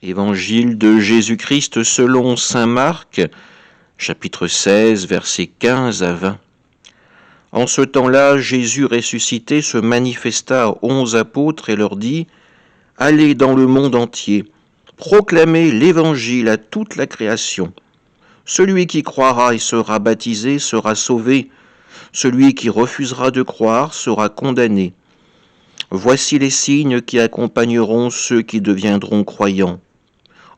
Évangile de Jésus-Christ selon saint Marc, chapitre 16, versets 15 à 20. En ce temps-là, Jésus ressuscité se manifesta aux 11 apôtres et leur dit : « Allez dans le monde entier, proclamez l'Évangile à toute la création. Celui qui croira et sera baptisé sera sauvé. Celui qui refusera de croire sera condamné. Voici les signes qui accompagneront ceux qui deviendront croyants.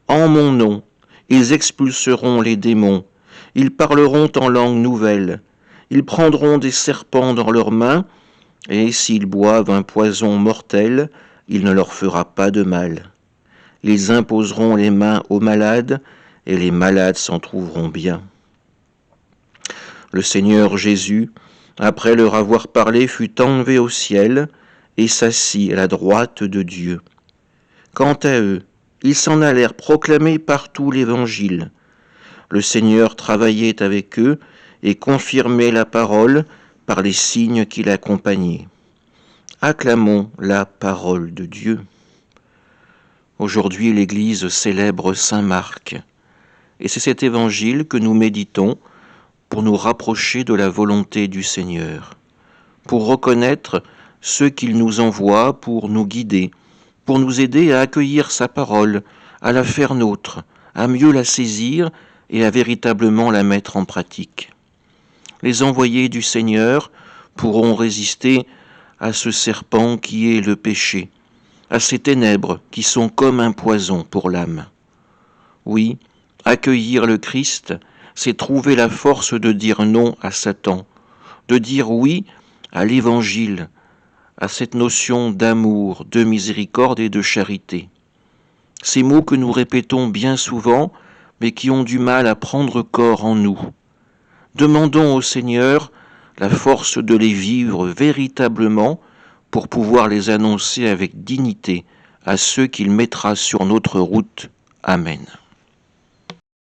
En mon nom, ils expulseront les démons, ils parleront en langue nouvelle, ils prendront des serpents dans leurs mains, et s'ils boivent un poison mortel, il ne leur fera pas de mal. Ils imposeront les mains aux malades, et les malades s'en trouveront bien. » Le Seigneur Jésus, après leur avoir parlé, fut enlevé au ciel et s'assit à la droite de Dieu. Quant à eux, ils s'en allèrent proclamer partout l'Évangile. Le Seigneur travaillait avec eux et confirmait la parole par les signes qui l'accompagnaient. Acclamons la parole de Dieu. Aujourd'hui, l'Église célèbre saint Marc, et c'est cet Évangile que nous méditons pour nous rapprocher de la volonté du Seigneur, pour reconnaître ce qu'il nous envoie pour nous guider, pour nous aider à accueillir sa parole, à la faire nôtre, à mieux la saisir et à véritablement la mettre en pratique. Les envoyés du Seigneur pourront résister à ce serpent qui est le péché, à ces ténèbres qui sont comme un poison pour l'âme. Oui, accueillir le Christ, c'est trouver la force de dire non à Satan, de dire oui à l'Évangile, à cette notion d'amour, de miséricorde et de charité. Ces mots que nous répétons bien souvent, mais qui ont du mal à prendre corps en nous. Demandons au Seigneur la force de les vivre véritablement pour pouvoir les annoncer avec dignité à ceux qu'il mettra sur notre route. Amen.